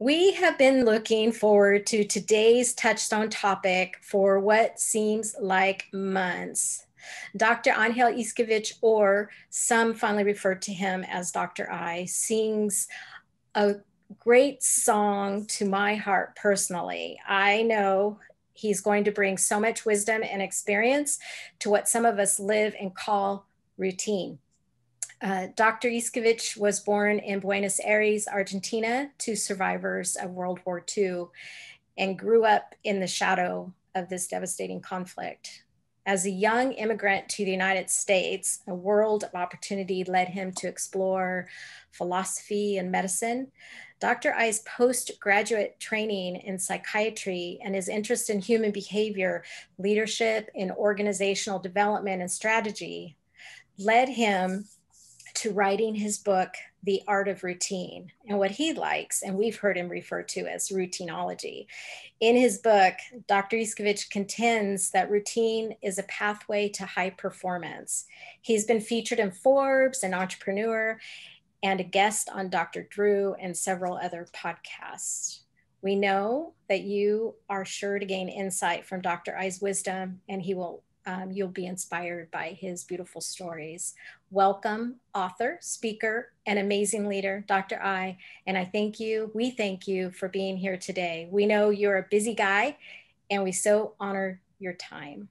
We have been looking forward to today's touchstone topic for what seems like months. Dr. Angel Iskevich, or some fondly refer to him as Dr. I, sings a great song to my heart personally. I know he's going to bring so much wisdom and experience to what some of us live and call routine. Dr. Iskevich was born in Buenos Aires, Argentina, to survivors of World War II and grew up in the shadow of this devastating conflict. As a young immigrant to the United States, a world of opportunity led him to explore philosophy and medicine. Dr. I's postgraduate training in psychiatry and his interest in human behavior, leadership, and organizational development and strategy led him to writing his book, The Art of Routine, and what he likes, and we've heard him refer to as routineology. In his book, Dr. Iskevich contends that routine is a pathway to high performance. He's been featured in Forbes, an entrepreneur, and a guest on Dr. Drew and several other podcasts. We know that you are sure to gain insight from Dr. I's wisdom, and you'll be inspired by his beautiful stories. Welcome, author, speaker, and amazing leader, Dr. I. And we thank you for being here today. We know you're a busy guy, and we so honor your time.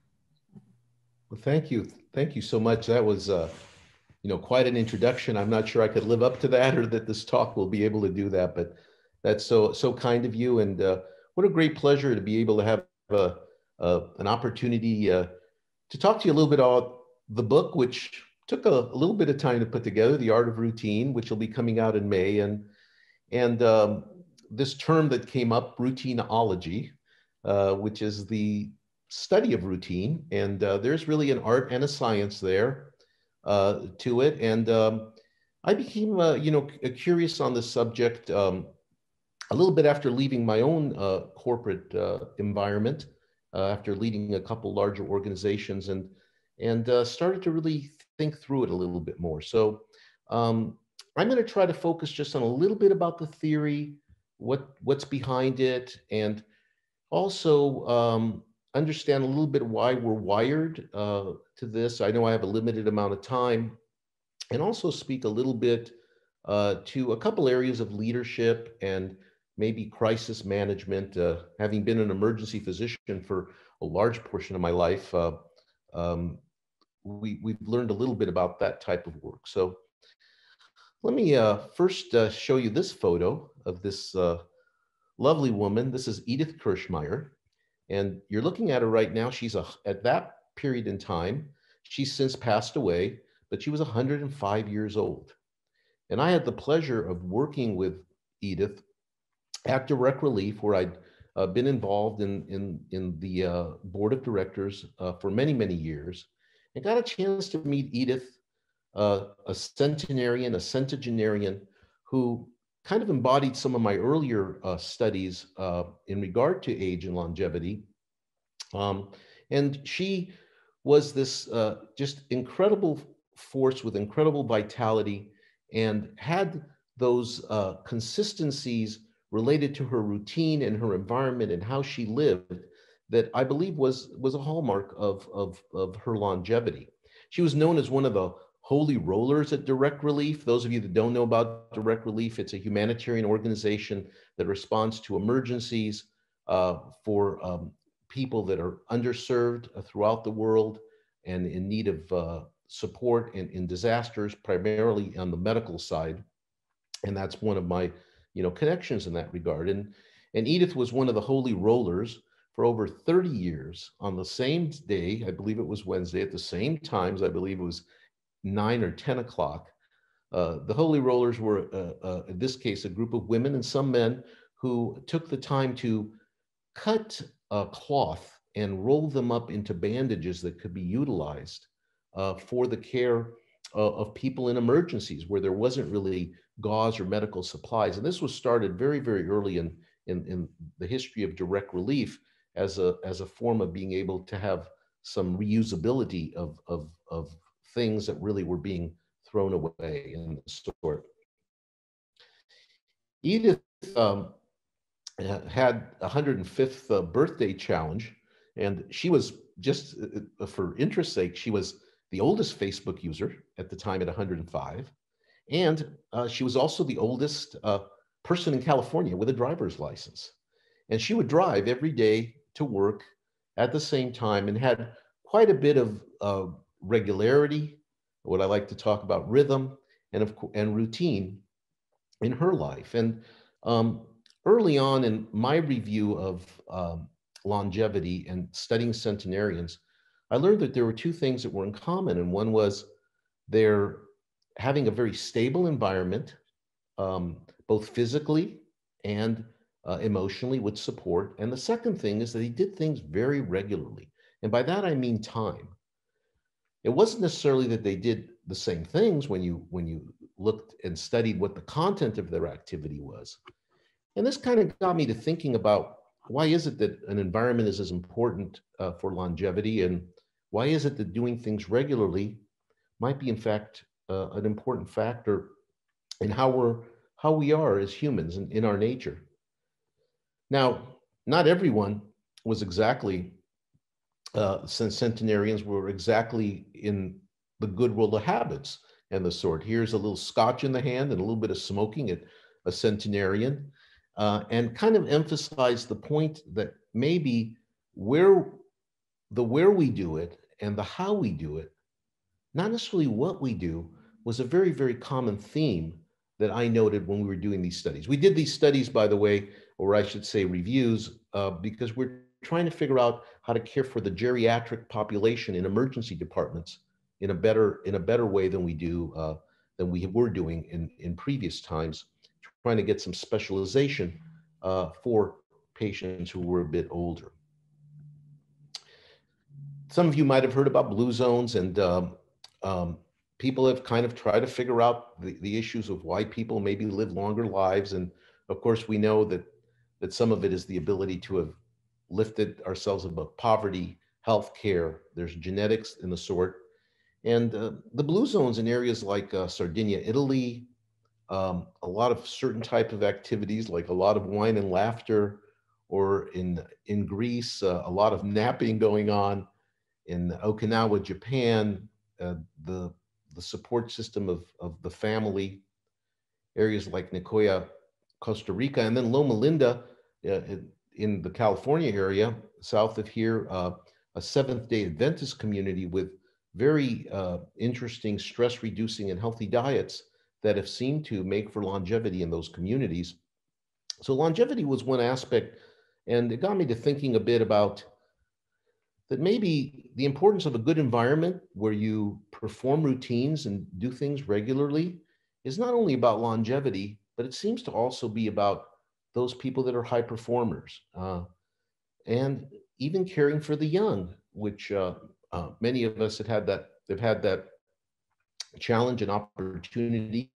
Well, thank you. Thank you so much. That was, quite an introduction. I'm not sure I could live up to that or that this talk will be able to do that, but that's so kind of you. And what a great pleasure to be able to have an opportunity to talk to you a little bit about the book, which took a little bit of time to put together, The Art of Routine, which will be coming out in May. And this term that came up, routineology, which is the study of routine. And there's really an art and a science there to it. And I became, curious on the subject a little bit after leaving my own corporate environment, after leading a couple larger organizations, and started to really think through it a little bit more. So I'm going to try to focus just on a little bit about the theory, what's behind it, and also understand a little bit why we're wired to this. I know I have a limited amount of time, and also speak a little bit to a couple areas of leadership and maybe crisis management. Having been an emergency physician for a large portion of my life, we've learned a little bit about that type of work. So let me first show you this photo of this lovely woman. This is Edith Kirschmeyer. And you're looking at her right now. She's at that period in time, she's since passed away, but she was 105 years old. And I had the pleasure of working with Edith at Direct Relief, where I'd been involved in the board of directors for many years, and got a chance to meet Edith, a centenarian, a centenarian, who kind of embodied some of my earlier studies in regard to age and longevity. And she was this just incredible force with incredible vitality, and had those consistencies related to her routine and her environment and how she lived that I believe was a hallmark of her longevity. She was known as one of the holy rollers at Direct Relief. Those of you that don't know about Direct Relief, it's a humanitarian organization that responds to emergencies for people that are underserved throughout the world and in need of support in disasters, primarily on the medical side. And that's one of my connections in that regard. And Edith was one of the holy rollers for over 30 years on the same day. I believe it was Wednesday at the same times. I believe it was 9 or 10 o'clock. The Holy Rollers were, in this case, a group of women and some men who took the time to cut a cloth and roll them up into bandages that could be utilized for the care of people in emergencies where there wasn't really gauze or medical supplies. And this was started very early in the history of Direct Relief as a form of being able to have some reusability of things that really were being thrown away in the sort. Edith had a 105th birthday challenge, and she was just for interest's sake, she was the oldest Facebook user at the time at 105, and she was also the oldest person in California with a driver's license. And she would drive every day to work at the same time and had quite a bit of regularity, what I like to talk about, rhythm, and routine in her life. And um, early on in my review of longevity and studying centenarians, I learned that there were two things that were in common. And one was they're having a very stable environment, both physically and emotionally, with support. And the second thing is that he did things very regularly. And by that, I mean time. It wasn't necessarily that they did the same things when you looked and studied what the content of their activity was. And this kind of got me to thinking about why is it that an environment is as important for longevity, and why is it that doing things regularly might be, in fact, an important factor in how we are as humans and in our nature. Now, not everyone was exactly centenarians were exactly in the good rule of habits and the sort. Here's a little scotch in the hand and a little bit of smoking at a centenarian, and kind of emphasize the point that maybe where where we do it and the how we do it, not necessarily what we do, was a very, very common theme that I noted when we were doing these studies. We did these studies, by the way, or I should say reviews, because we're trying to figure out how to care for the geriatric population in emergency departments in a better way than we were doing in previous times, trying to get some specialization for patients who were a bit older. Some of you might have heard about blue zones, and um, people have kind of tried to figure out the issues of why people maybe live longer lives. And of course, we know that some of it is the ability to have lifted ourselves above poverty, health care. There's genetics in the sort. And the blue zones in areas like Sardinia, Italy, a lot of certain type of activities, like a lot of wine and laughter, or in Greece, a lot of napping going on. In Okinawa, Japan, the support system of the family, areas like Nicoya, Costa Rica, and then Loma Linda in the California area, south of here, a Seventh-day Adventist community with very interesting stress-reducing and healthy diets that have seemed to make for longevity in those communities. So longevity was one aspect, and it got me to thinking a bit about that maybe the importance of a good environment where you perform routines and do things regularly is not only about longevity, but it seems to also be about those people that are high performers, and even caring for the young, which many of us have had that challenge and opportunity,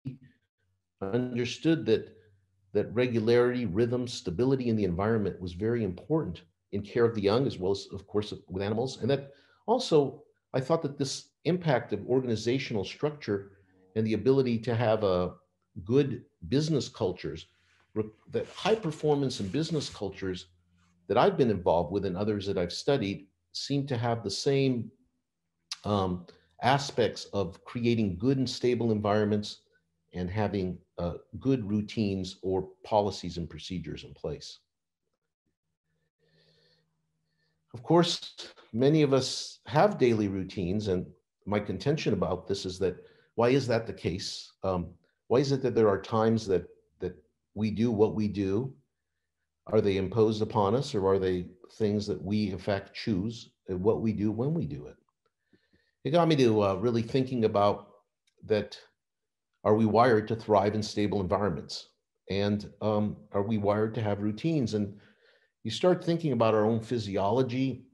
understood that regularity, rhythm, stability in the environment was very important in care of the young, as well as, of course, with animals. And that also, I thought that this impact of organizational structure and the ability to have a good business cultures, that high performance in business cultures that I've been involved with and others that I've studied seem to have the same um, aspects of creating good and stable environments and having good routines or policies and procedures in place. Of course, many of us have daily routines, and my contention about this is that why is that the case? Why is it that there are times that we do what we do? Are they imposed upon us, or are they things that we, in fact, choose what we do when we do it? It got me to really thinking about that. Are we wired to thrive in stable environments? And are we wired to have routines? And you start thinking about our own physiology,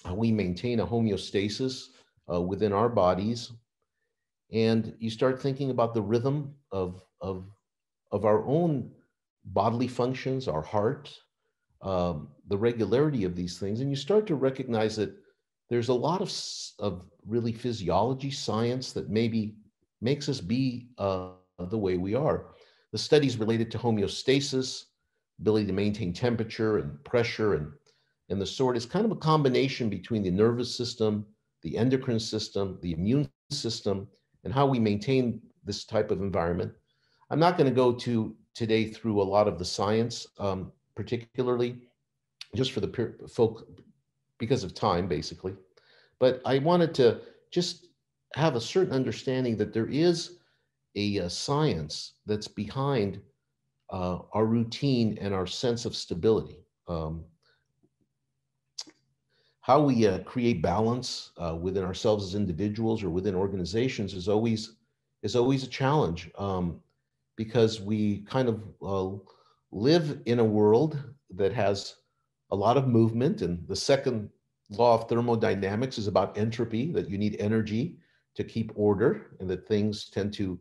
how we maintain a homeostasis within our bodies. And you start thinking about the rhythm of our own bodily functions, our heart, the regularity of these things. And you start to recognize that there's a lot of really physiology science that maybe makes us be the way we are. The studies related to homeostasis, ability to maintain temperature and pressure and the sort is kind of a combination between the nervous system, the endocrine system, the immune system, and how we maintain this type of environment. I'm not going to go today through a lot of the science, particularly just for the folk because of time, basically. But I wanted to just have a certain understanding that there is a science that's behind our routine and our sense of stability. How we create balance within ourselves as individuals or within organizations is always a challenge, because we kind of live in a world that has a lot of movement, and the second law of thermodynamics is about entropy, that you need energy to keep order and that things tend to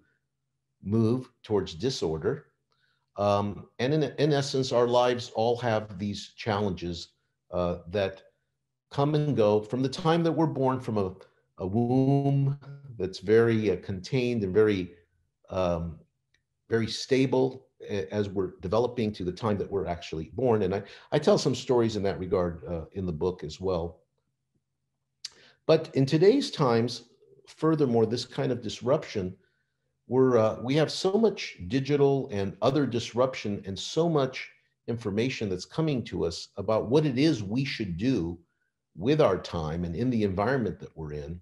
move towards disorder. And in essence, our lives all have these challenges that come and go from the time that we're born from a womb that's very contained and very, very stable as we're developing to the time that we're actually born. And I tell some stories in that regard in the book as well. But in today's times, furthermore, this kind of disruption, we have so much digital and other disruption and so much information that's coming to us about what it is we should do with our time and in the environment that we're in,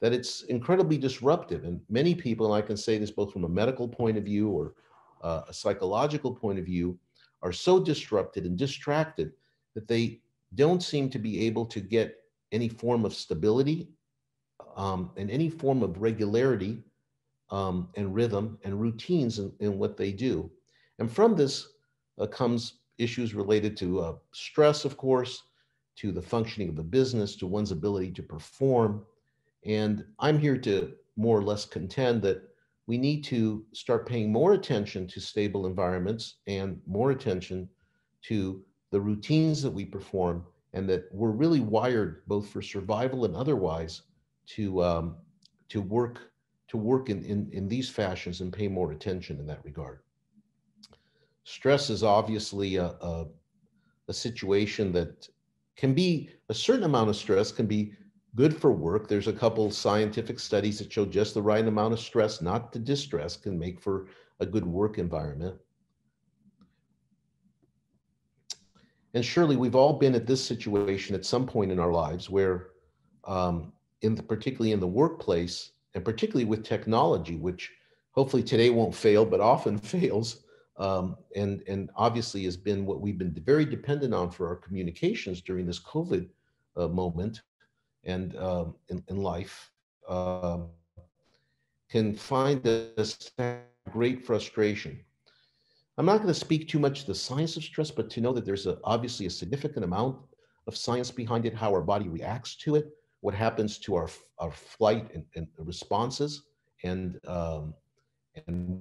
that it's incredibly disruptive. And many people, and I can say this both from a medical point of view or a psychological point of view, are so disrupted and distracted that they don't seem to be able to get any form of stability and any form of regularity and rhythm and routines in what they do. And from this comes issues related to stress, of course, to the functioning of the business, to one's ability to perform. And I'm here to more or less contend that we need to start paying more attention to stable environments and more attention to the routines that we perform, and that we're really wired both for survival and otherwise to work in these fashions and pay more attention in that regard. Stress is obviously a situation that can be, a certain amount of stress can be good for work. There's a couple scientific studies that show just the right amount of stress, not the distress, can make for a good work environment. And surely we've all been at this situation at some point in our lives where, particularly in the workplace, and particularly with technology, which hopefully today won't fail, but often fails, and obviously has been what we've been very dependent on for our communications during this COVID moment and in life, can find us great frustration. I'm not going to speak too much to the science of stress, but to know that there's obviously a significant amount of science behind it, how our body reacts to it, what happens to our flight and responses, and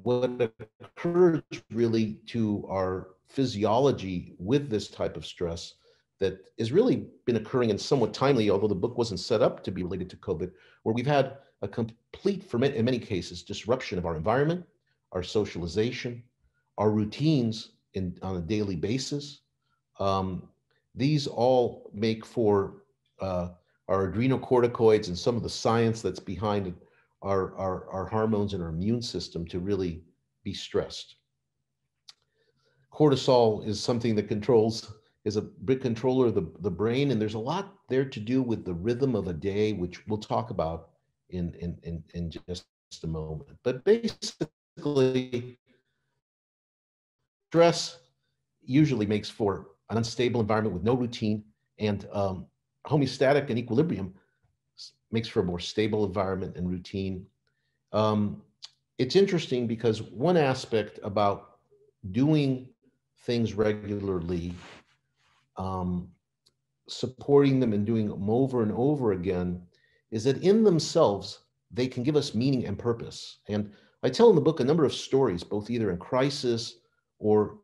what occurs really to our physiology with this type of stress that has really been occurring and somewhat timely, although the book wasn't set up to be related to COVID, where we've had a complete, in many cases, disruption of our environment, our socialization, our routines on a daily basis. These all make for our adrenocorticoids and some of the science that's behind our hormones and our immune system to really be stressed. Cortisol is something that is a big controller of the brain, and there's a lot there to do with the rhythm of a day, which we'll talk about in just a moment. But basically, stress usually makes for an unstable environment with no routine, and homeostatic and equilibrium makes for a more stable environment and routine. It's interesting because one aspect about doing things regularly, supporting them and doing them over and over again, is that in themselves, they can give us meaning and purpose. And I tell in the book a number of stories, both either in crisis or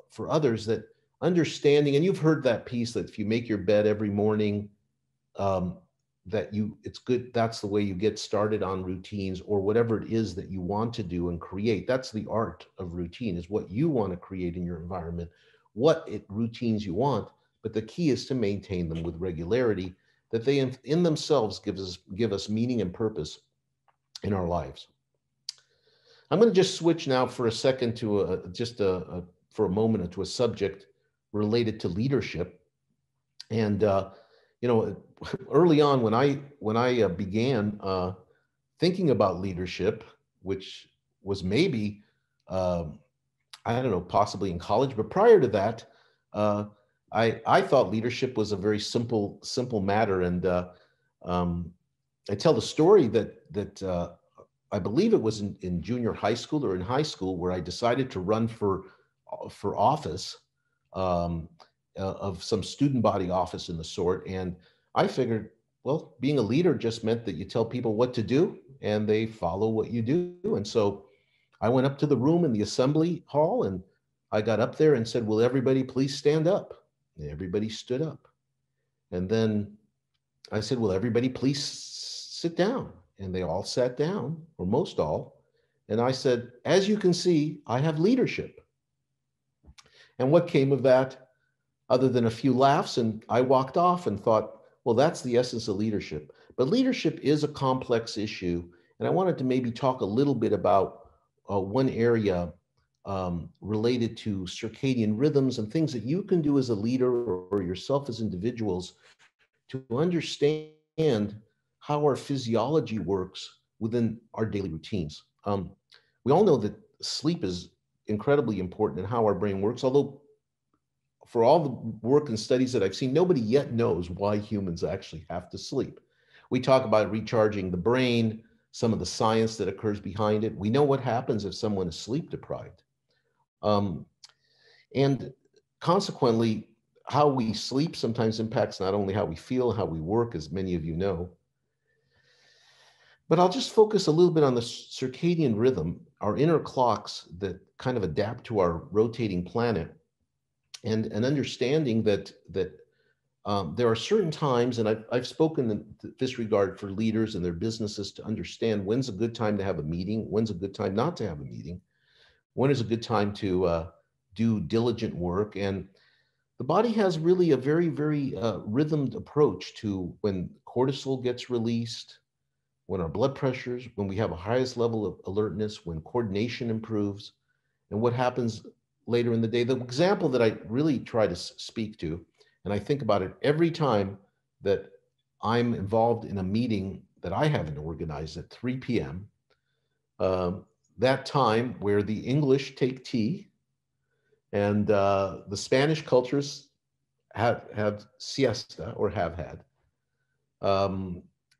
for others, that understanding, and you've heard that piece that if you make your bed every morning, it's good, that's the way you get started on routines or whatever it is that you want to do and create. That's the art of routine, is what you want to create in your environment, routines you want, but the key is to maintain them with regularity, that they in themselves give us meaning and purpose in our lives. I'm going to just switch now for a second to for a moment to a subject related to leadership. And you know, early on when I began thinking about leadership, which was maybe I don't know, possibly in college, but prior to that, I thought leadership was a very simple matter. And I tell the story that I believe it was in junior high school or in high school where I decided to run for office, of some student body office in the sort. And I figured, well, being a leader just meant that you tell people what to do and they follow what you do. And so I went up to the room in the assembly hall and I got up there and said, will everybody please stand up? And everybody stood up. And then I said, will everybody please sit down? And they all sat down, or most all. And I said, as you can see, I have leadership. And what came of that, other than a few laughs? And I walked off and thought, well, that's the essence of leadership. But leadership is a complex issue. And I wanted to maybe talk a little bit about one area related to circadian rhythms and things that you can do as a leader or yourself as individuals to understand how our physiology works within our daily routines. We all know that sleep is incredibly important in how our brain works, although for all the work and studies that I've seen, nobody yet knows why humans actually have to sleep. We talk about recharging the brain, some of the science that occurs behind it. We know what happens if someone is sleep deprived. And consequently, how we sleep sometimes impacts not only how we feel, how we work, as many of you know. But I'll just focus a little bit on the circadian rhythm, our inner clocks that kind of adapt to our rotating planet, and an understanding that there are certain times, and I've spoken in this regard for leaders and their businesses to understand when's a good time to have a meeting, when's a good time not to have a meeting, when is a good time to do diligent work. And the body has really a very, very rhythmed approach to when cortisol gets released, when our blood pressures, when we have a highest level of alertness, when coordination improves, and what happens later in the day. The example that I really try to speak to, and I think about it every time that I'm involved in a meeting that I haven't organized at 3 p.m., that time where the English take tea and the Spanish cultures have siesta or have had,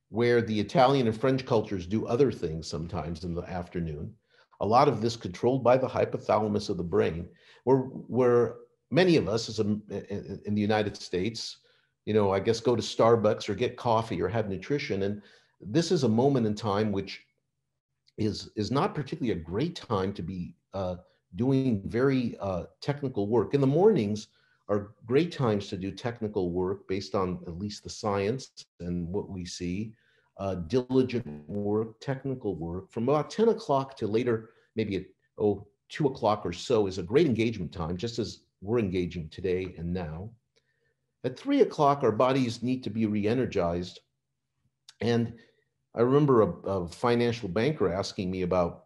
where the Italian and French cultures do other things sometimes in the afternoon. A lot of this controlled by the hypothalamus of the brain, where many of us in the United States, you know, I guess go to Starbucks or get coffee or have nutrition. And this is a moment in time which is not particularly a great time to be doing very technical work. In the mornings are great times to do technical work based on at least the science and what we see. Diligent work, technical work, from about 10 o'clock to later, maybe at 2 o'clock or so is a great engagement time, just as we're engaging today and now. At 3 o'clock, our bodies need to be re-energized. And I remember a financial banker asking me about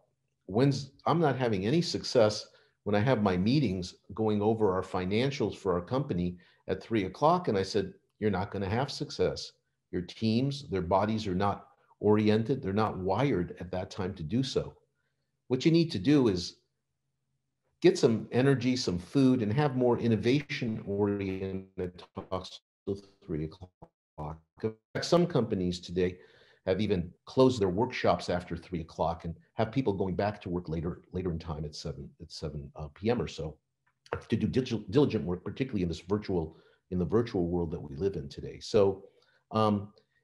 I'm not having any success when I have my meetings going over our financials for our company at 3 o'clock. And I said, you're not going to have success. Your teams, their bodies are not oriented. They're not wired at that time to do so. What you need to do is get some energy, some food, and have more innovation-oriented talks till 3 o'clock. Some companies today have even closed their workshops after 3 o'clock and have people going back to work later in time at 7 p.m. or so to do diligent work, particularly in the virtual world that we live in today. So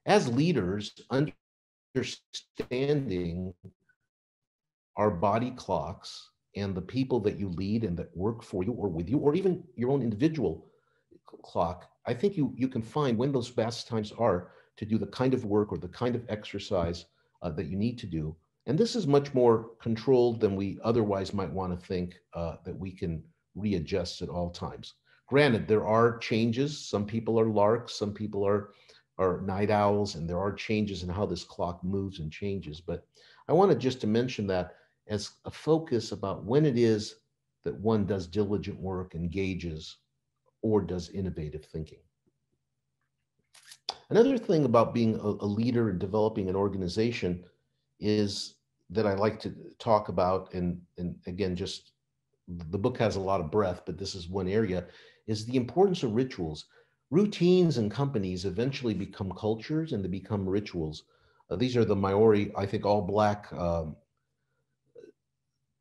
as leaders, understanding our body clocks and the people that you lead and that work for you or with you, or even your own individual clock, I think you can find when those best times are to do the kind of work or the kind of exercise that you need to do. And this is much more controlled than we otherwise might want to think, that we can readjust at all times. Granted, there are changes. Some people are larks, some people are night owls, and there are changes in how this clock moves and changes. But I wanted just to mention that as a focus about when it is that one does diligent work, engages, or does innovative thinking. Another thing about being a leader and developing an organization is that I like to talk about, and again, just the book has a lot of breadth, but this is one area, is the importance of rituals. Routines in companies eventually become cultures and they become rituals. These are the Maori, I think, all black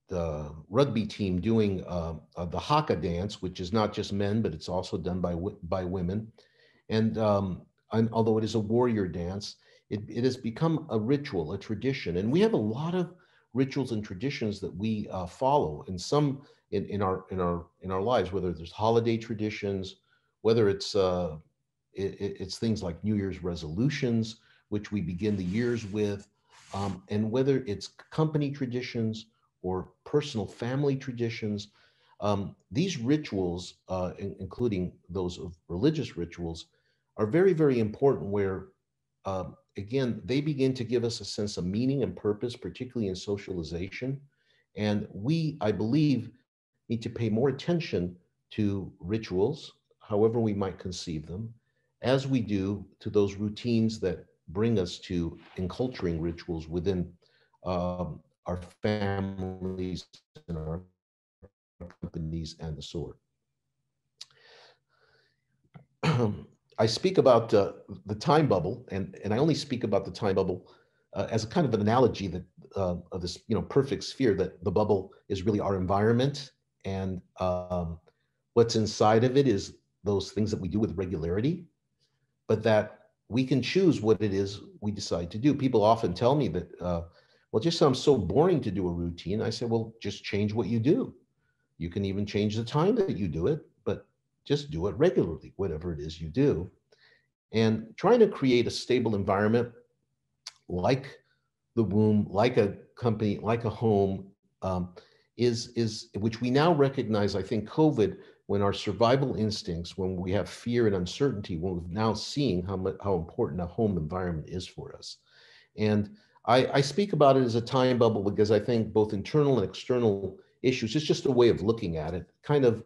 the rugby team doing the haka dance, which is not just men, but it's also done by women. And although it is a warrior dance, it has become a ritual, a tradition. And we have a lot of rituals and traditions that we follow, and some in our lives, whether there's holiday traditions, whether it's things like New Year's resolutions, which we begin the years with, and whether it's company traditions or personal family traditions. These rituals, including those of religious rituals, are very, very important where, again, they begin to give us a sense of meaning and purpose, particularly in socialization. And we, I believe, need to pay more attention to rituals, however we might conceive them, as we do to those routines that bring us to enculturing rituals within our families and our companies and the sort. I speak about the time bubble, and I only speak about the time bubble as a kind of an analogy that of this, perfect sphere, that the bubble is really our environment, and what's inside of it is those things that we do with regularity, but that we can choose what it is we decide to do. People often tell me that, well, it just sounds so boring to do a routine. I say, well, just change what you do. You can even change the time that you do it, but just do it regularly, whatever it is you do. And trying to create a stable environment like the womb, like a company, like a home, is which we now recognize, I think, COVID, when our survival instincts, when we have fear and uncertainty, when we're now seeing how important a home environment is for us. And I speak about it as a time bubble because I think both internal and external issues, it's just a way of looking at it. Kind of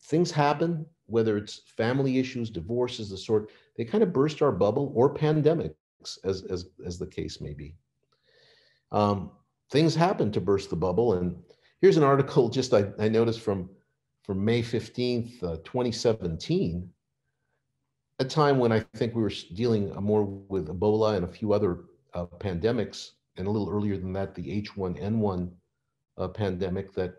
things happen, whether it's family issues, divorces, the sort, they kind of burst our bubble, or pandemics, as the case may be. Things happen to burst the bubble. And here's an article just I noticed from May 15th, 2017, a time when I think we were dealing more with Ebola and a few other pandemics, and a little earlier than that, the H1N1 pandemic, that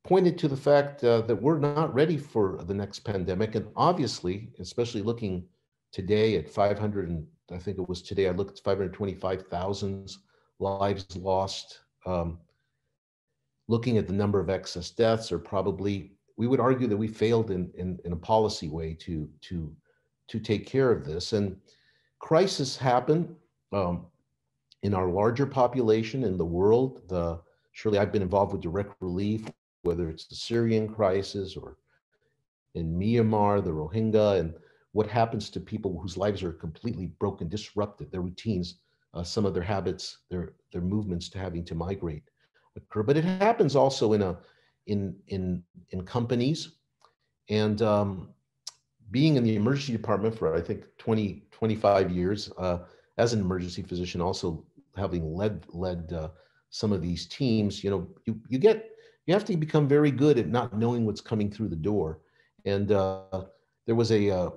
pointed to the fact that we're not ready for the next pandemic. And obviously, especially looking today at 500, and I think it was today I looked at 525,000 lives lost. Looking at the number of excess deaths, or probably, we would argue that we failed in a policy way to take care of this. And crises happen in our larger population in the world. Surely I've been involved with direct relief, whether it's the Syrian crisis or in Myanmar, the Rohingya, and what happens to people whose lives are completely broken, disrupted, their routines, some of their habits, their movements to having to migrate occur. But it happens also in companies. And being in the emergency department for, I think, 25 years, as an emergency physician, also having led some of these teams, you have to become very good at not knowing what's coming through the door. And there was an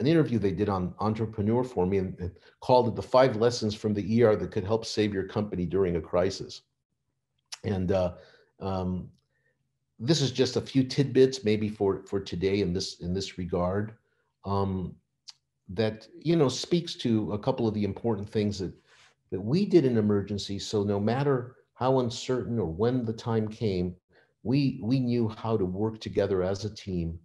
interview they did on Entrepreneur for me, and called it the 5 lessons from the ER that could help save your company during a crisis. And this is just a few tidbits, maybe for today in this regard, that speaks to a couple of the important things that we did in emergency. So no matter how uncertain or when the time came, we knew how to work together as a team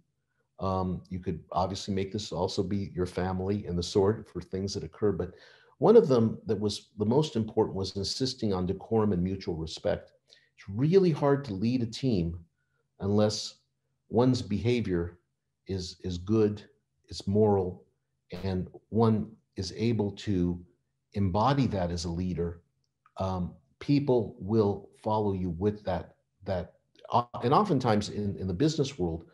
You could obviously make this also be your family and the sort for things that occur. But one of them that was the most important was insisting on decorum and mutual respect. It's really hard to lead a team unless one's behavior is good, it's moral, and one is able to embody that as a leader. People will follow you with that. And oftentimes in the business world,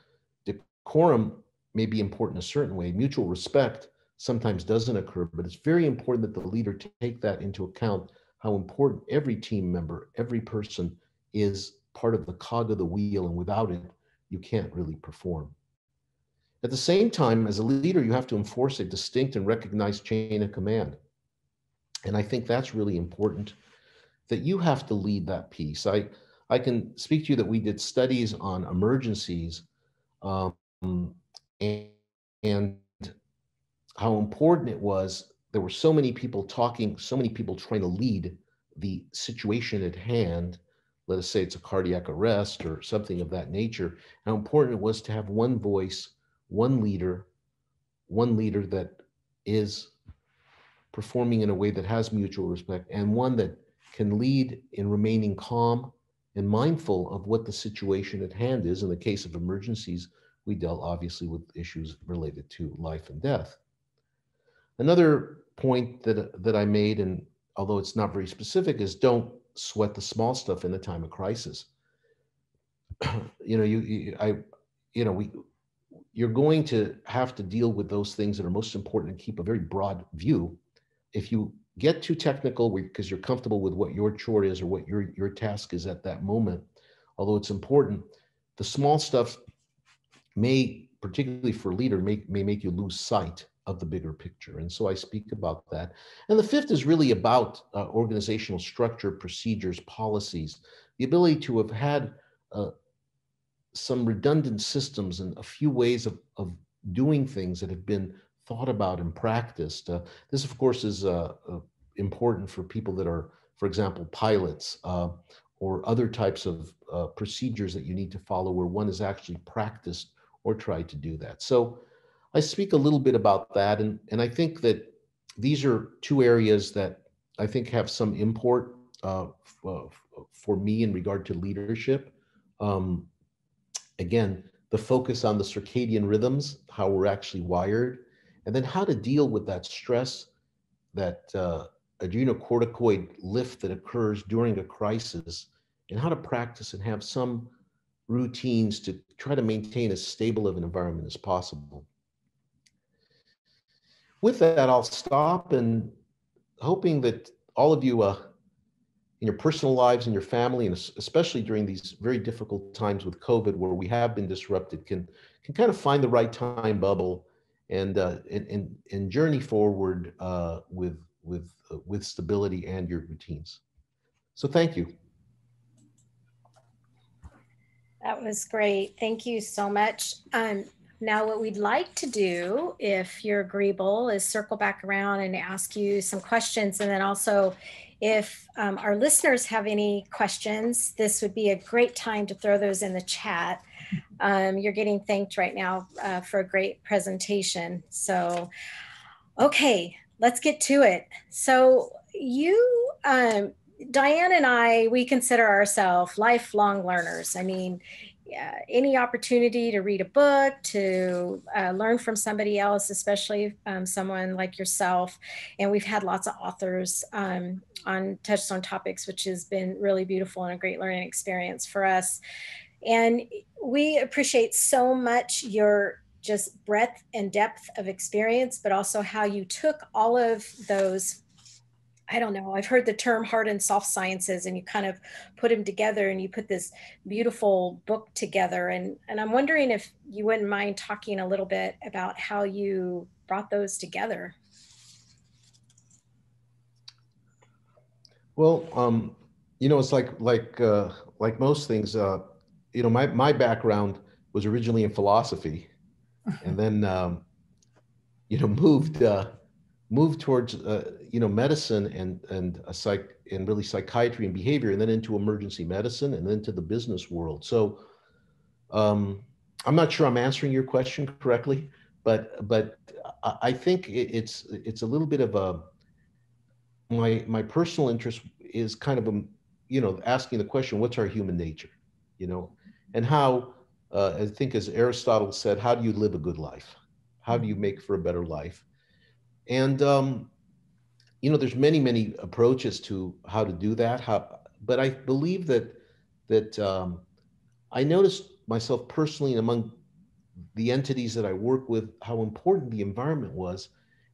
decorum may be important a certain way. Mutual respect sometimes doesn't occur, but it's very important that the leader take that into account, how important every team member, every person is part of the cog of the wheel, and without it, you can't really perform. At the same time, as a leader, you have to enforce a distinct and recognized chain of command. And I think that's really important, that you have to lead that piece. I can speak to you that we did studies on emergencies, um, and, and how important it was. There were so many people talking, so many people trying to lead the situation at hand. Let us say it's a cardiac arrest or something of that nature. How important it was to have one voice, one leader that is performing in a way that has mutual respect, and one that can lead in remaining calm and mindful of what the situation at hand is. In the case of emergencies, we dealt obviously with issues related to life and death. Another point that I made, and although it's not very specific, is don't sweat the small stuff in a time of crisis. you know, you're going to have to deal with those things that are most important and keep a very broad view. If you get too technical because you're comfortable with what your chore is or what your task is at that moment, although it's important, the small stuff may, particularly for a leader, may make you lose sight of the bigger picture. And so I speak about that. And the fifth is really about organizational structure, procedures, policies, the ability to have had some redundant systems and a few ways of doing things that have been thought about and practiced. This, of course, is important for people that are, for example, pilots or other types of procedures that you need to follow where one is actually practiced or tried to do that. So I speak a little bit about that. And I think that these are two areas that I think have some import for me in regard to leadership. Again, the focus on the circadian rhythms, how we're actually wired, and then how to deal with that stress, that adrenocorticoid lift that occurs during a crisis, and how to practice and have some routines to try to maintain as stable of an environment as possible. With that, I'll stop, and hoping that all of you in your personal lives and your family, and especially during these very difficult times with COVID, where we have been disrupted, can kind of find the right time bubble and journey forward with stability and your routines. So thank you. That was great. Thank you so much. Now, what we'd like to do, if you're agreeable, is circle back around and ask you some questions. And then also, if our listeners have any questions, this would be a great time to throw those in the chat. You're getting thanked right now for a great presentation. So, okay, let's get to it. So you, Diane and I, we consider ourselves lifelong learners. I mean, any opportunity to read a book, to learn from somebody else, especially someone like yourself. And we've had lots of authors on Touchstone Topics, which has been really beautiful and a great learning experience for us. And we appreciate so much your just breadth and depth of experience, but also how you took all of those, I don't know, I've heard the term hard and soft sciences, and you kind of put them together and you put this beautiful book together. And I'm wondering if you wouldn't mind talking a little bit about how you brought those together. Well, you know, it's like most things, you know, my background was originally in philosophy, and then, you know, moved towards, you know, medicine and really psychiatry and behavior, and then into emergency medicine, and then to the business world. So I'm not sure I'm answering your question correctly, but I think it's a little bit of a my personal interest is kind of a, you know, asking the question, what's our human nature, you know, and how I think as Aristotle said, how do you live a good life? How do you make for a better life? And you know, there's many approaches to how to do that. How, but I believe that I noticed myself personally and among the entities that I work with, how important the environment was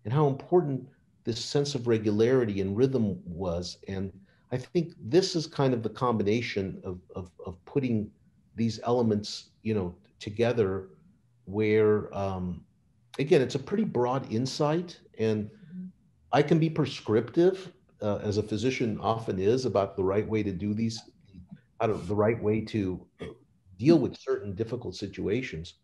and how important this sense of regularity and rhythm was. And I think this is kind of the combination of putting these elements, you know, together where, again, it's a pretty broad insight. And I can be prescriptive, as a physician often is, about the right way to do these, I don't know, the right way to deal with certain difficult situations.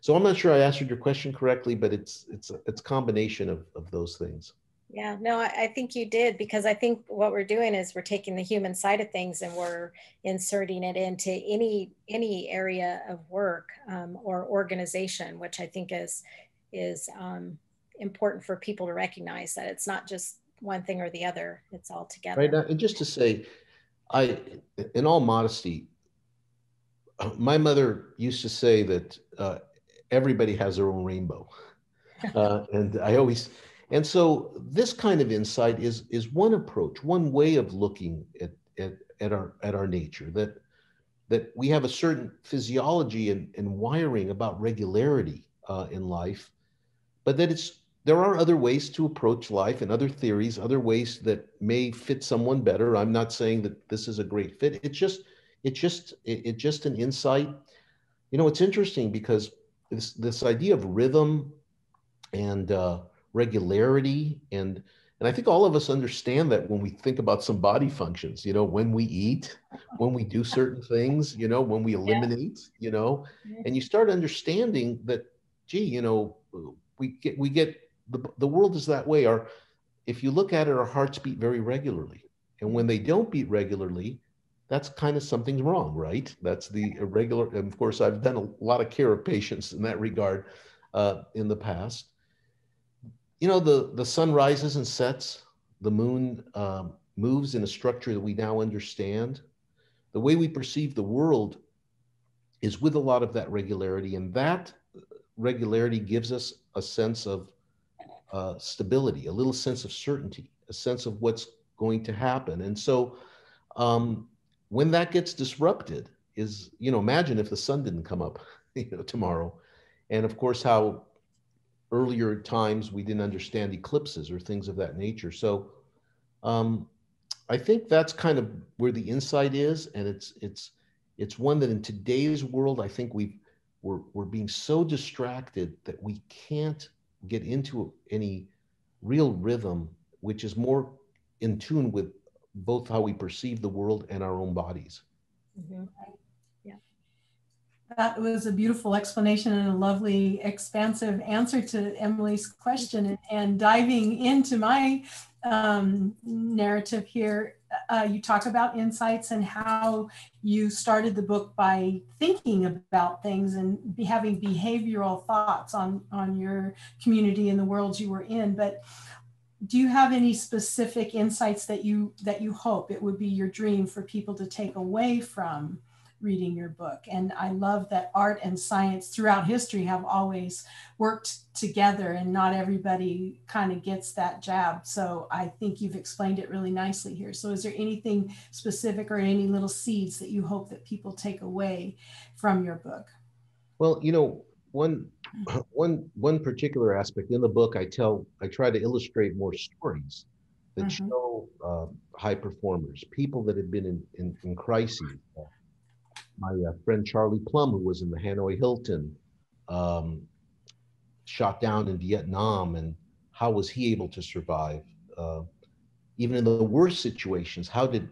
So I'm not sure I answered your question correctly, but it's a combination of those things. Yeah, no, I think you did, because I think what we're doing is we're taking the human side of things and we're inserting it into any area of work, or organization, which I think is important for people to recognize that it's not just one thing or the other; it's all Right together. now, and just to say, I, in all modesty, my mother used to say that everybody has their own rainbow, and I always, and so this kind of insight is one approach, one way of looking at our nature, that we have a certain physiology and wiring about regularity in life, but that it's there are other ways to approach life and other theories, other ways that may fit someone better. I'm not saying that this is a great fit. It's just an insight. You know, it's interesting because this idea of rhythm and regularity and I think all of us understand that when we think about some body functions, you know, when we eat, when we do certain things, you know, when we eliminate, you know, and you start understanding that, gee, you know, we get the world is that way. Our if you look at it, our hearts beat very regularly, and when they don't beat regularly, that's kind of something's wrong, right? That's the irregular. And of course, I've done a lot of care of patients in that regard in the past. You know, the sun rises and sets, the moon moves in a structure that we now understand. The way we perceive the world is with a lot of that regularity, and that regularity gives us a sense of stability, a little sense of certainty, a sense of what's going to happen. And so um, when that gets disrupted, is, you know, imagine if the sun didn't come up, you know, tomorrow. And of course, how earlier times we didn't understand eclipses or things of that nature. So um, I think that's kind of where the insight is, and it's one that in today's world, I think we're being so distracted that we can't get into any real rhythm, which is more in tune with both how we perceive the world and our own bodies. Mm-hmm. Yeah. That was a beautiful explanation and a lovely, expansive answer to Emily's question. And diving into my narrative here, you talk about insights and how you started the book by thinking about things and having behavioral thoughts on your community and the world you were in. But do you have any specific insights that you hope it would be your dream for people to take away from reading your book? And I love that art and science throughout history have always worked together, and not everybody kind of gets that jab. So I think you've explained it really nicely here. So is there anything specific or any little seeds that you hope that people take away from your book? Well, you know, one particular aspect in the book, I try to illustrate more stories that show high performers, people that have been in crises. My friend Charlie Plum, who was in the Hanoi Hilton, um, shot down in Vietnam, and how was he able to survive? Uh, Even in the worst situations, how did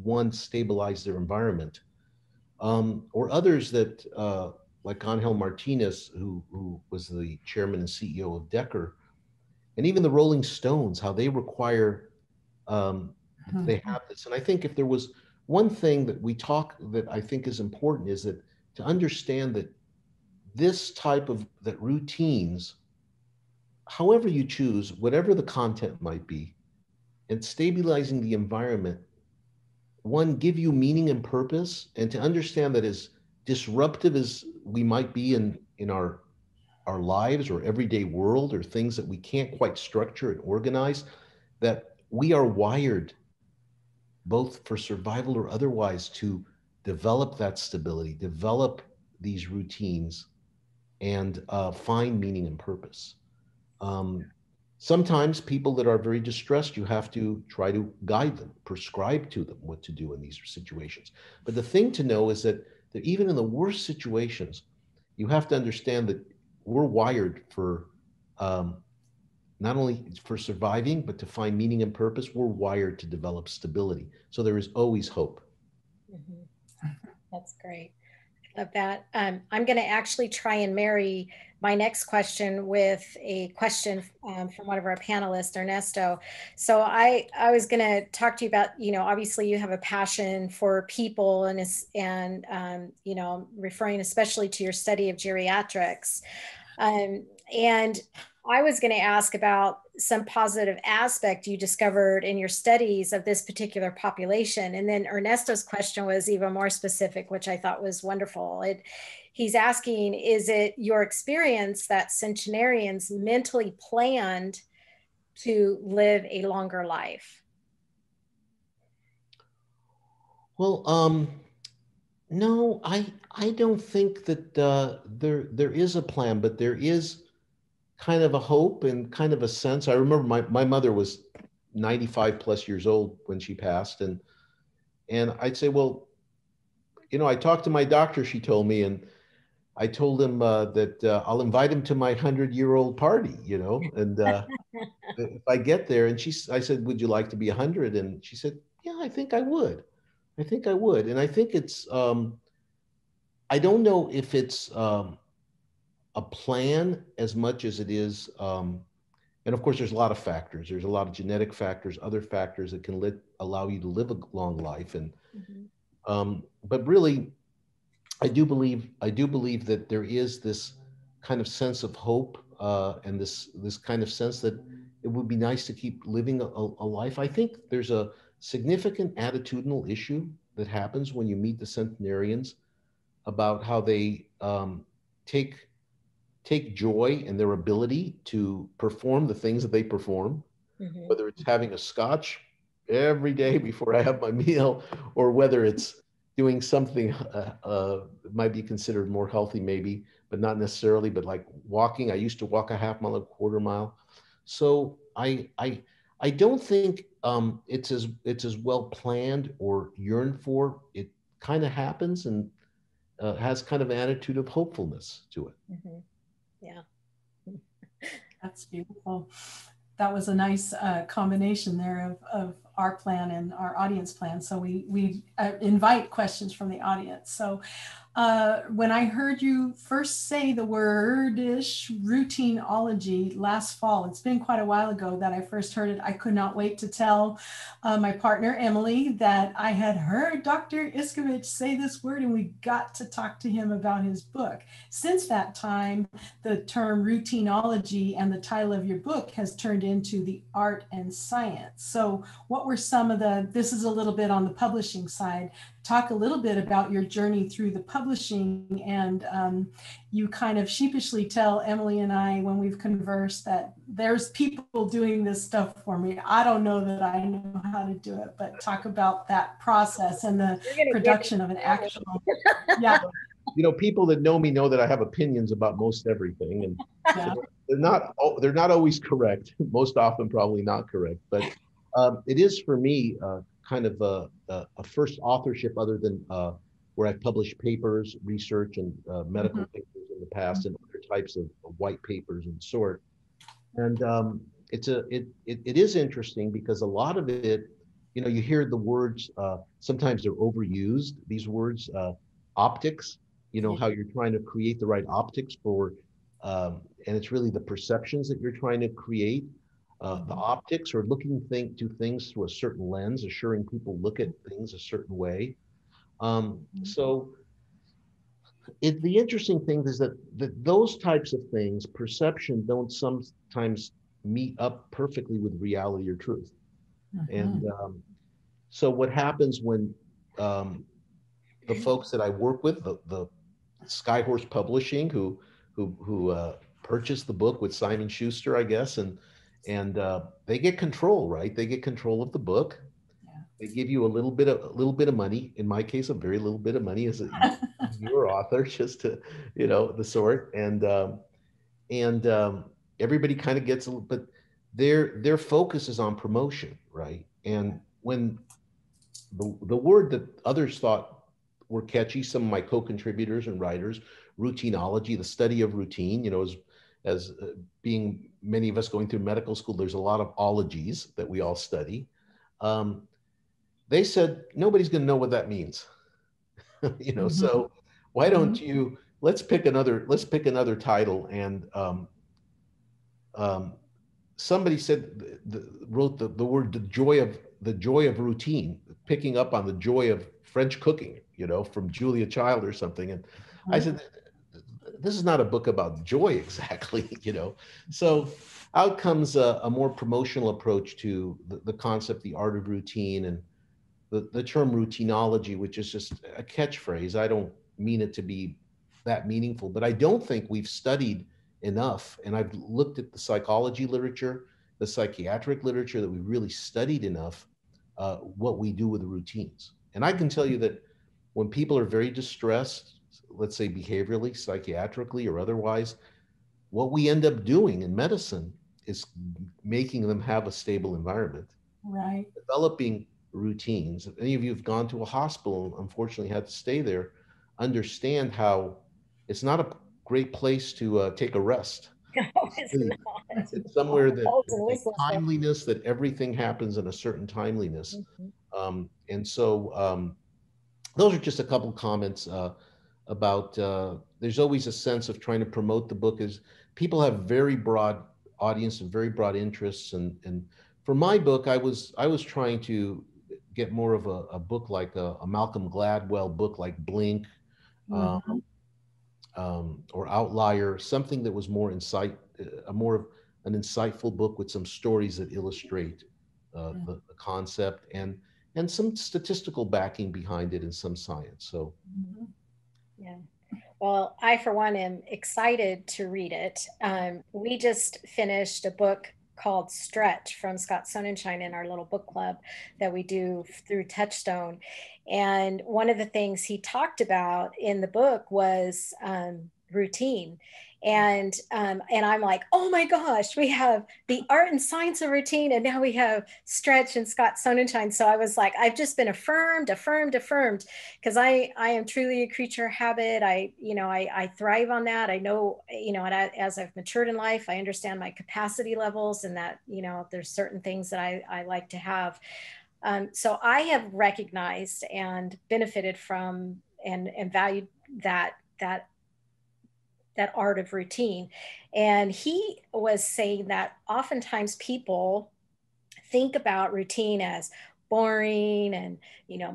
one stabilize their environment? Or others that, like Angel Martinez, who was the chairman and CEO of Decker, and even the Rolling Stones, how they require, they have this. And I think if there was one thing that we talk that I think is important is that to understand that this type of, that routines, however you choose, whatever the content might be, and stabilizing the environment, one, give you meaning and purpose, and to understand that as disruptive as we might be in our lives or everyday world, or things that we can't quite structure and organize, that we are wired, both for survival or otherwise, to develop that stability, develop these routines, and find meaning and purpose. Sometimes people that are very distressed, you have to try to guide them, prescribe to them what to do in these situations. But the thing to know is that even in the worst situations, you have to understand that we're wired for not only for surviving, but to find meaning and purpose. We're wired to develop stability. So there is always hope. Mm-hmm. That's great. I love that. I'm going to actually try and marry my next question with a question from one of our panelists, Ernesto. So I was going to talk to you about, obviously you have a passion for people and referring especially to your study of geriatrics. And I was going to ask about some positive aspect you discovered in your studies of this particular population. And then Ernesto's question was even more specific, which I thought was wonderful. He's asking, is it your experience that centenarians mentally planned to live a longer life? Well, no, I don't think that there is a plan, but there is kind of a hope and kind of a sense. I remember my mother was 95 plus years old when she passed, and I'd say, well, I talked to my doctor, she told me, and I told him that I'll invite him to my 100-year-old party, and if I get there. And I said, would you like to be 100? And she said, yeah, I think I would. I think I would. And I think it's, I don't know if it's a plan as much as it is, and of course there's a lot of factors. There's a lot of genetic factors, other factors that can allow you to live a long life. And, but really, I do believe that there is this kind of sense of hope, and this kind of sense that it would be nice to keep living a life. I think there's a significant attitudinal issue that happens when you meet the centenarians about how they take joy in their ability to perform the things that they perform, whether it's having a scotch every day before I have my meal, or whether it's doing something might be considered more healthy maybe, but not necessarily, but like walking. I used to walk a half mile, a quarter mile. So I don't think it's as well planned or yearned for. It kind of happens, and has kind of an attitude of hopefulness to it. Yeah. That's beautiful. That was a nice combination there of our plan and our audience plan. So we invite questions from the audience. So when I heard you first say the wordish routineology last fall, it's been quite a while ago that I first heard it. I could not wait to tell my partner, Emily, that I had heard Dr. Iskevich say this word, and we got to talk to him about his book. Since that time, the term routineology and the title of your book has turned into the art and science. So what were some of this is a little bit on the publishing side. Talk a little bit about your journey through the publishing, and you kind of sheepishly tell Emily and I when we've conversed that there's people doing this stuff for me. I don't know that I know how to do it, but talk about that process and the production of an actual, yeah. People that know me know that I have opinions about most everything, and yeah. They're not always correct. Most often, probably not correct. But it is for me kind of a first authorship, other than where I've published papers, research, and medical papers in the past, and other types of white papers and sort. And it is interesting because a lot of it, you hear the words. Sometimes they're overused. These words, optics. How you're trying to create the right optics for, and it's really the perceptions that you're trying to create. The optics, or looking to things through a certain lens, assuring people look at things a certain way. So The interesting thing is that those types of things, perception, don't sometimes meet up perfectly with reality or truth. And so what happens when the folks that I work with, the Skyhorse Publishing, who purchased the book with Simon Schuster, I guess, and they get control, right? They get control of the book. Yeah. They give you a little bit of money. In my case, a very little bit of money as your author, just to, the sort, and everybody kind of gets a little, but their focus is on promotion, right? And when the word that others thought were catchy, some of my co-contributors and writers, routineology, the study of routine, as being many of us going through medical school, there's a lot of ologies that we all study. They said nobody's going to know what that means. So why don't you, let's pick another title. And somebody said, wrote the word the joy of routine, picking up on the joy of French cooking, from Julia Child or something. And I said, this is not a book about joy exactly, So out comes a more promotional approach to the concept, the art of routine, and the term routineology, which is just a catchphrase. I don't mean it to be that meaningful, but I don't think we've studied enough. And I've looked at the psychology literature, the psychiatric literature, that we've really studied enough what we do with the routines. And I can tell you that when people are very distressed, let's say behaviorally, psychiatrically, or otherwise, what we end up doing in medicine is making them have a stable environment. Right. Developing routines. If any of you have gone to a hospital, unfortunately had to stay there, understand how it's not a great place to take a rest. No, it's not. It's somewhere that Ultimately, timeliness, that everything happens in a certain timeliness. And so those are just a couple comments about there's always a sense of trying to promote the book. Is people have very broad audience and very broad interests, and for my book, I was trying to get more of a book like a Malcolm Gladwell book like Blink, or Outlier, something that was more more of an insightful book with some stories that illustrate the concept and some statistical backing behind it and some science. So, yeah. Well, I, for one, am excited to read it. We just finished a book called Stretch from Scott Sonnenschein in our little book club that we do through Touchstone. And one of the things he talked about in the book was routine. And I'm like, oh my gosh, we have the art and science of routine, and now we have Stretch and Scott Sonnenschein. So I was like, I've just been affirmed, because I am truly a creature of habit. I thrive on that. I know, as I've matured in life, I understand my capacity levels, and that, there's certain things that I like to have. So I have recognized and benefited from and valued that art of routine. And he was saying that oftentimes people think about routine as boring and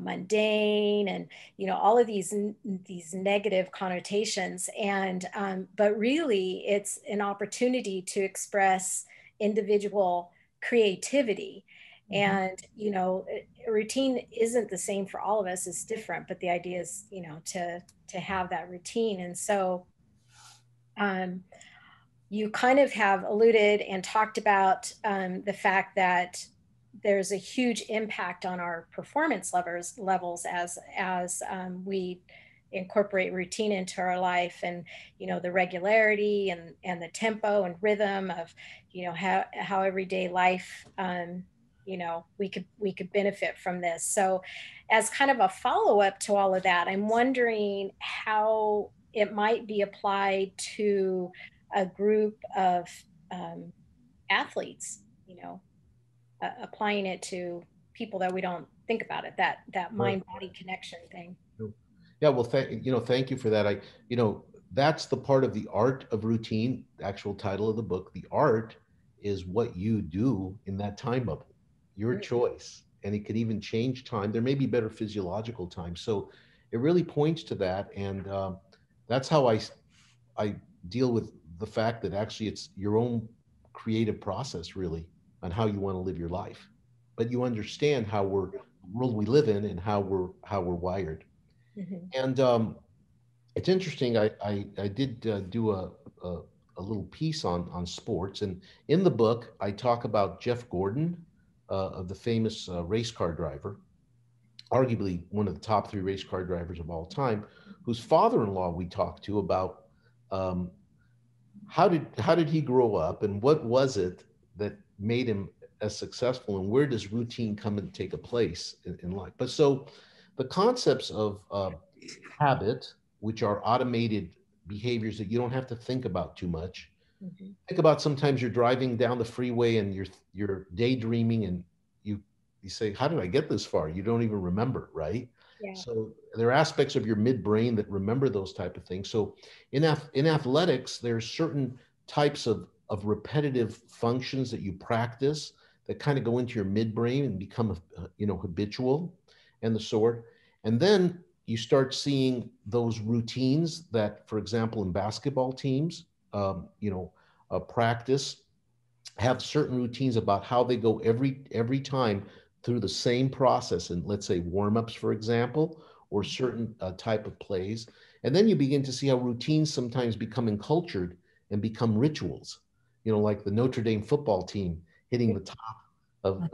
mundane and all of these negative connotations, and but really it's an opportunity to express individual creativity. And routine isn't the same for all of us, it's different, but the idea is to have that routine. And so you kind of have alluded and talked about the fact that there's a huge impact on our performance levels as we incorporate routine into our life, and the regularity and the tempo and rhythm of how everyday life we could benefit from this. So as kind of a follow-up to all of that, I'm wondering how it might be applied to a group of athletes, applying it to people that we don't think about it, that mind-body connection thing. Yeah, well, thank you for that. That's the part of the art of routine, the actual title of the book. The art is what you do in that time bubble, your choice. And it could even change time. There may be better physiological time. So it really points to that. And that's how I deal with the fact that actually it's your own creative process really on how you want to live your life. But you understand how the world we live in and how we're wired. Mhm. And it's interesting. I did do a a little piece on sports, and in the book I talk about Jeff Gordon, of the famous race car driver, arguably one of the top three race car drivers of all time, whose father-in-law we talked to about um, how did he grow up and what was it that made him as successful, and where does routine come and take a place in life. But so the concepts of habit, which are automated behaviors that you don't have to think about too much. Mhm. Think about sometimes you're driving down the freeway and you're daydreaming, and you you say, how did I get this far? You don't even remember, right? Yeah. So there are aspects of your midbrain that remember those type of things. So in athletics, there's certain types of repetitive functions that you practice that kind of go into your midbrain and become habitual and the sort. And then you start seeing those routines that, for example, in basketball teams, practice, have certain routines about how they go every time through the same process, and let's say warm-ups, for example, or certain type of plays. And then you begin to see how routines sometimes become encultured and become rituals, like the Notre Dame football team hitting the top of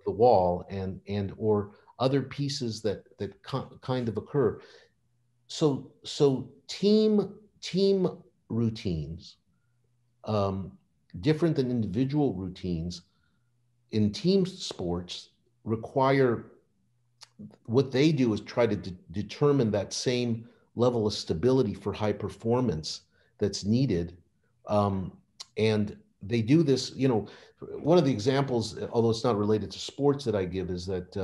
the wall, and or other pieces that kind of occur. So team routines, um, different than individual routines in team sports, require, what they do is try to determine that same level of stability for high performance that's needed. um, and they do this, one of the examples, although it's not related to sports, that I give is that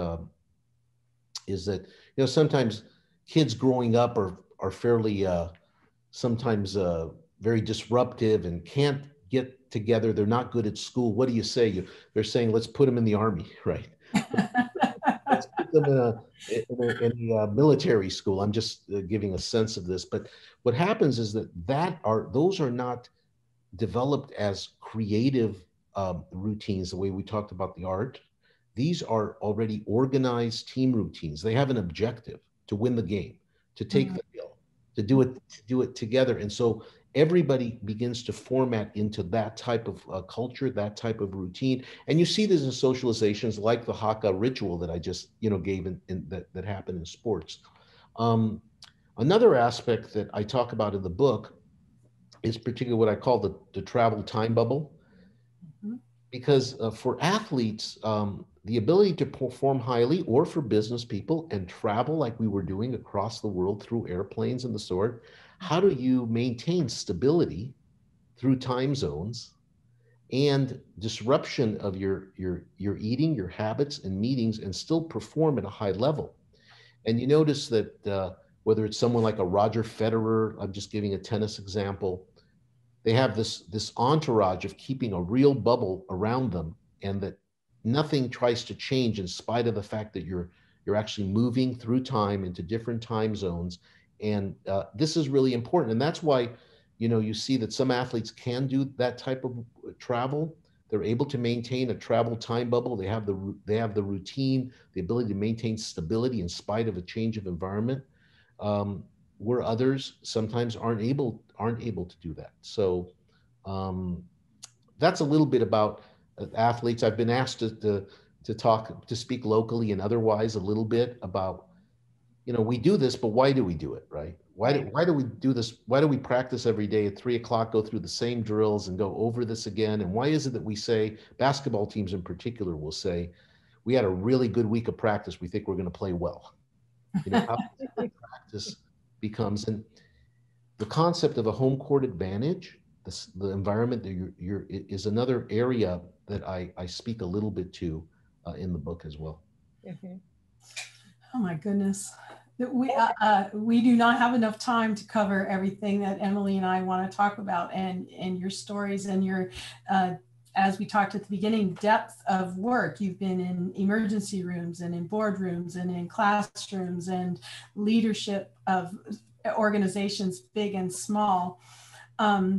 sometimes kids growing up are fairly sometimes very disruptive and can't get together. They're not good at school. What do you say? They're saying, let's put them in the army, right? Let's put them in a military school. I'm just giving a sense of this. But what happens is those are not developed as creative routines, the way we talked about the art. These are already organized team routines. They have an objective: to win the game, to take the hill, to do it together. And so everybody begins to format into that type of culture, that type of routine. And you see this in socializations like the Haka ritual that I just gave in that happened in sports. Um, Another aspect that I talk about in the book is particularly what I call the travel time bubble, Mhm. because for athletes, the ability to perform highly, or for business people and travel like we were doing across the world through airplanes and the sort, how do you maintain stability through time zones and disruption of your eating, your habits and meetings, and still perform at a high level? And you notice that whether it's someone like a Roger Federer, I'm just giving a tennis example, they have this entourage of keeping a real bubble around them, and that nothing tries to change in spite of the fact that you're actually moving through time into different time zones. And this is really important, and that's why you see that some athletes can do that type of travel. They're able to maintain a travel time bubble. They have the routine, the ability to maintain stability in spite of a change of environment, um, where others sometimes aren't able to do that. So um, that's a little bit about athletes. I've been asked to speak locally and otherwise a little bit about, we do this, but why do we do it, right? Right. Why do we do this? Why do we practice every day at 3 o'clock, go through the same drills and go over this again? And why is it that we say, basketball teams in particular will say, we had a really good week of practice, we think we're going to play well? How practice becomes, and the concept of a home court advantage, the environment that you're is another area that I speak a little bit to in the book as well. Mhm. Oh my goodness. We do not have enough time to cover everything that Emily and I want to talk about, and your stories and your, as we talked at the beginning, depth of work. You've been in emergency rooms and in boardrooms and in classrooms and leadership of organizations, big and small.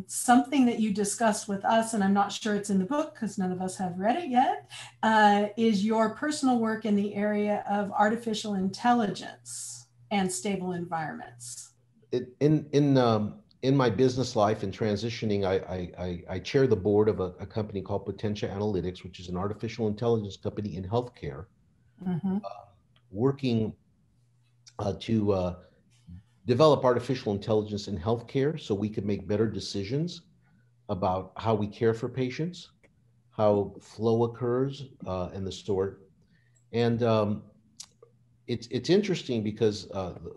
Something that you discussed with us, and I'm not sure it's in the book because none of us have read it yet, is your personal work in the area of artificial intelligence and stable environments. In my business life and transitioning, I chair the board of a company called Potentia Analytics, which is an artificial intelligence company in healthcare, working to develop artificial intelligence in healthcare so we could make better decisions about how we care for patients, how flow occurs, and the sort. And it's interesting because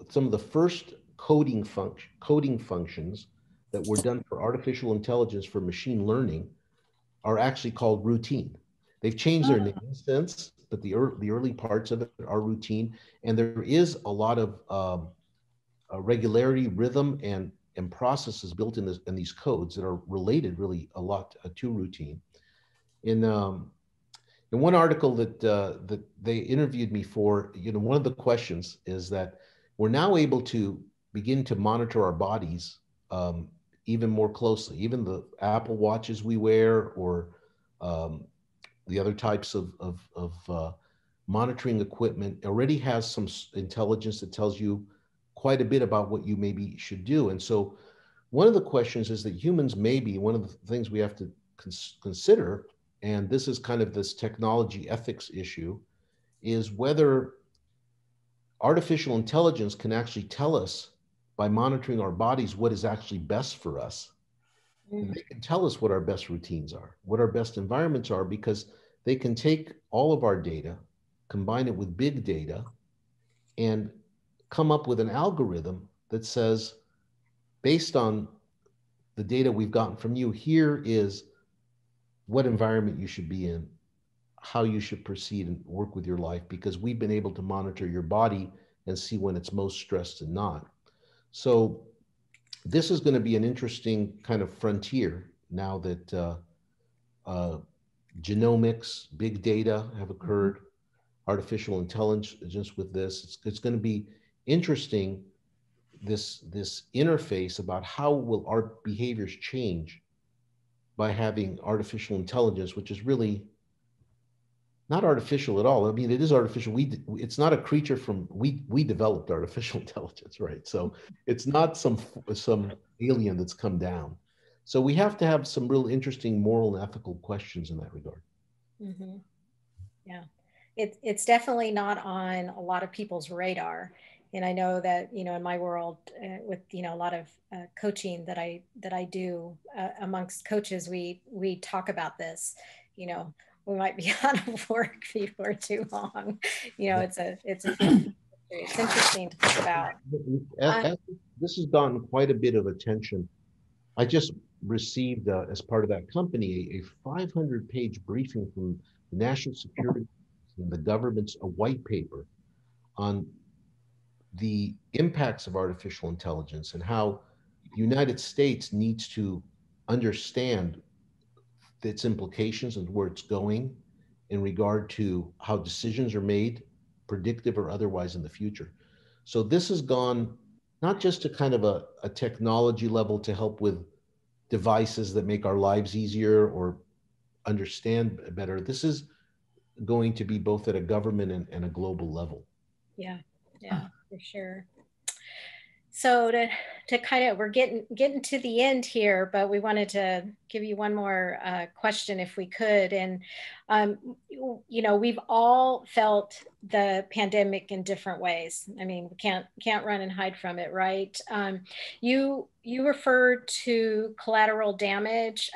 some of the first coding functions that were done for artificial intelligence for machine learning are actually called routine. They've changed their name since, but the early parts of it are routine. And there is a lot of regularity, rhythm, and processes built in these codes that are related really a lot to routine. In one article that they interviewed me for, one of the questions is that we're now able to begin to monitor our bodies even more closely. Even the Apple Watches we wear, or the other types of monitoring equipment, already has some intelligence that tells you quite a bit about what you maybe should do. And so one of the questions is that humans, maybe one of the things we have to consider, and this is kind of this technology ethics issue, is whether artificial intelligence can actually tell us by monitoring our bodies what is actually best for us. And they can tell us what our best routines are, what our best environments are, because they can take all of our data, combine it with big data, and come up with an algorithm that says, based on the data we've gotten from you, here is what environment you should be in, how you should proceed and work with your life, because we've been able to monitor your body and see when it's most stressed and not. So this is going to be an interesting kind of frontier now that genomics, big data have occurred, artificial intelligence with this. It's going to be interesting, this interface about how will our behaviors change by having artificial intelligence, which is really not artificial at all. I mean, it is artificial. It's not a creature from, we developed artificial intelligence, right? So it's not some alien that's come down. So we have to have some real interesting moral and ethical questions in that regard. Mm-hmm. Yeah, it's definitely not on a lot of people's radar. And I know that, in my world, with, a lot of coaching that I do amongst coaches, we talk about this. We might be out of work before too long. It's interesting to think about. This has gotten quite a bit of attention. I just received, as part of that company, a 500-page briefing from the National Security and the government's a white paper on the impacts of artificial intelligence and how the United States needs to understand its implications and where it's going in regard to how decisions are made, predictive or otherwise, in the future. So this has gone not just to kind of a technology level to help with devices that make our lives easier or understand better. This is going to be both at a government and a global level. Yeah, for sure. So to kind of, we're getting to the end here, but we wanted to give you one more question if we could. And, we've all felt the pandemic in different ways. I mean, we can't run and hide from it, right? You referred to collateral damage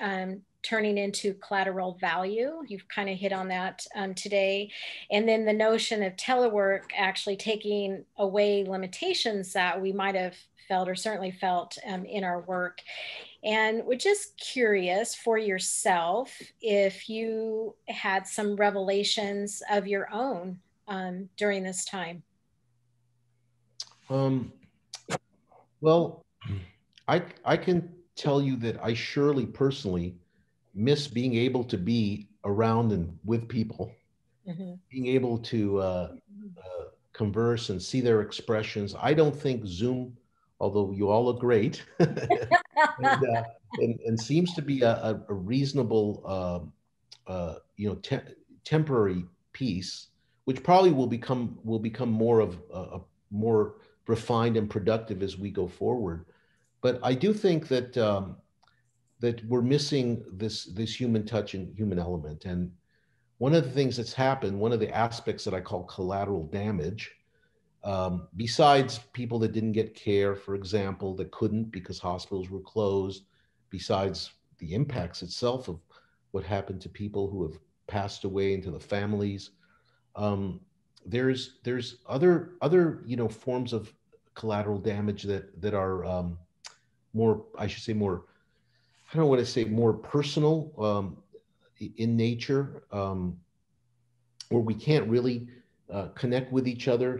turning into collateral value. You've kind of hit on that today. And then the notion of telework actually taking away limitations that we might have felt or certainly felt in our work. And we're just curious for yourself if you had some revelations of your own during this time. Well, I can tell you that I surely personally miss being able to be around and with people, being able to converse and see their expressions. I don't think Zoom although you all look great. And seems to be a reasonable, temporary peace, which probably will become more of a more refined and productive as we go forward. But I do think that that we're missing this human touch and human element. And one of the things that's happened, one of the aspects that I call collateral damage, besides people that didn't get care, for example, that couldn't because hospitals were closed, besides the impacts itself of what happened to people who have passed away and to the families, there's other forms of collateral damage that are more, I should say, more, I don't know what to say, more personal in nature, where we can't really connect with each other.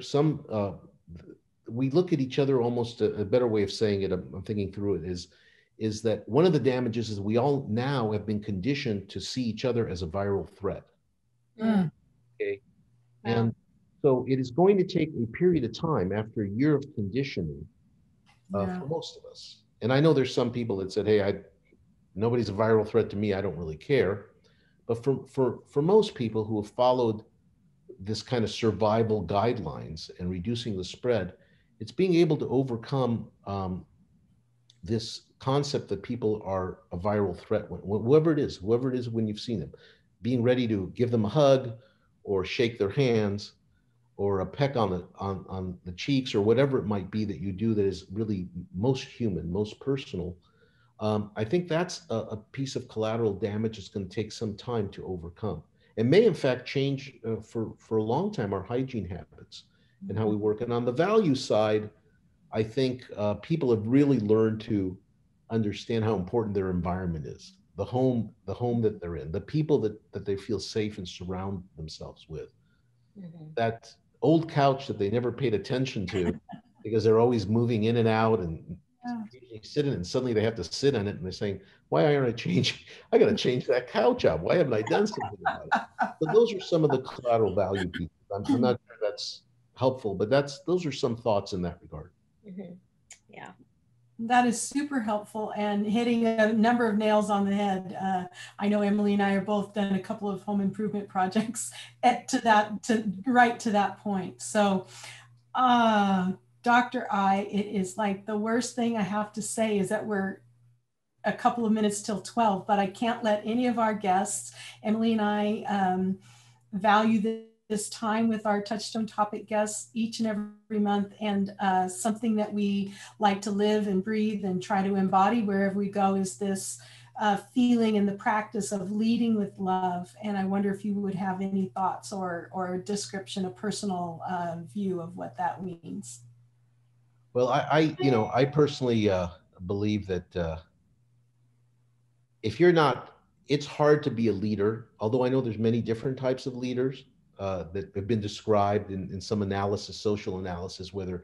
We look at each other, almost a better way of saying it, I'm thinking through it, is that one of the damages is we all now have been conditioned to see each other as a viral threat. Mm. Okay. Wow. And so it is going to take a period of time after a year of conditioning Yeah. for most of us. And I know there's some people that said, hey, nobody's a viral threat to me, I don't really care. But for most people who have followed this kind of survival guidelines and reducing the spread, it's being able to overcome this concept that people are a viral threat, whoever it is when you've seen them, being ready to give them a hug or shake their hands or a peck on the cheeks or whatever it might be that you do that is really most human, most personal. I think that's a piece of collateral damage that's going to take some time to overcome, and may in fact change for a long time our hygiene habits and how we work. And on the value side, I think people have really learned to understand how important their environment is, the home that they're in, the people that they feel safe and surround themselves with. That old couch that they never paid attention to because they're always moving in and out and sitting, and suddenly they have to sit on it and they're saying, why aren't I changing? I got to change that couch up. Why haven't I done something about it? So those are some of the collateral value pieces. I'm not sure that's helpful, but those are some thoughts in that regard. Yeah. That is super helpful and hitting a number of nails on the head. I know Emily and I have both done a couple of home improvement projects right to that point. So, Dr. I, it is like the worst thing I have to say is that we're a couple of minutes till 12, but I can't let any of our guests, Emily and I, value this time with our Touchstone Topic guests each and every month, and something that we like to live and breathe and try to embody wherever we go is this feeling and the practice of leading with love. And I wonder if you would have any thoughts or a description, a personal view of what that means. Well, I personally believe that if you're not, it's hard to be a leader, although I know there's many different types of leaders that have been described in some analysis, social analysis, whether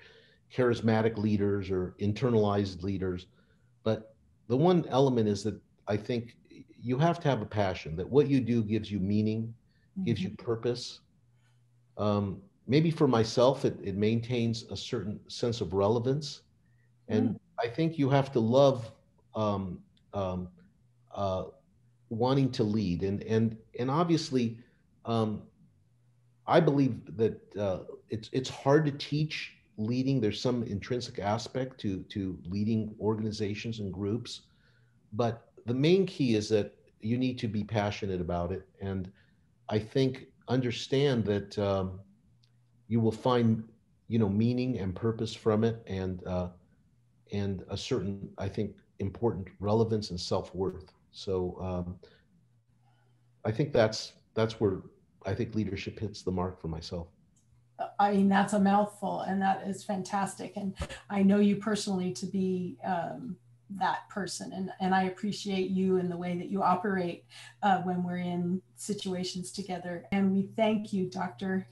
charismatic leaders or internalized leaders. But the one element is that I think you have to have a passion, that what you do gives you meaning, gives you purpose. Maybe for myself, it maintains a certain sense of relevance. And I think you have to love um, um, wanting to lead. And obviously, I believe that it's hard to teach leading. There's some intrinsic aspect to leading organizations and groups, but the main key is that you need to be passionate about it. And I think understand that you will find meaning and purpose from it, and a certain, I think, important relevance and self-worth. So I think that's where I think leadership hits the mark for myself. I mean, that's a mouthful, and that is fantastic. And I know you personally to be that person, and I appreciate you and the way that you operate when we're in situations together. And we thank you, Dr.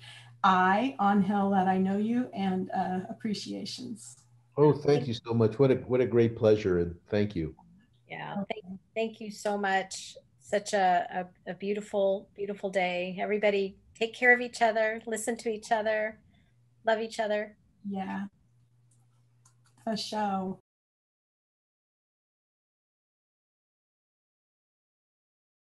Angel, that I know you, and appreciations. Oh, thank you so much. What a great pleasure, and thank you. Yeah. Thank you so much. Such a beautiful, beautiful day. Everybody take care of each other, listen to each other, love each other. Yeah. For show.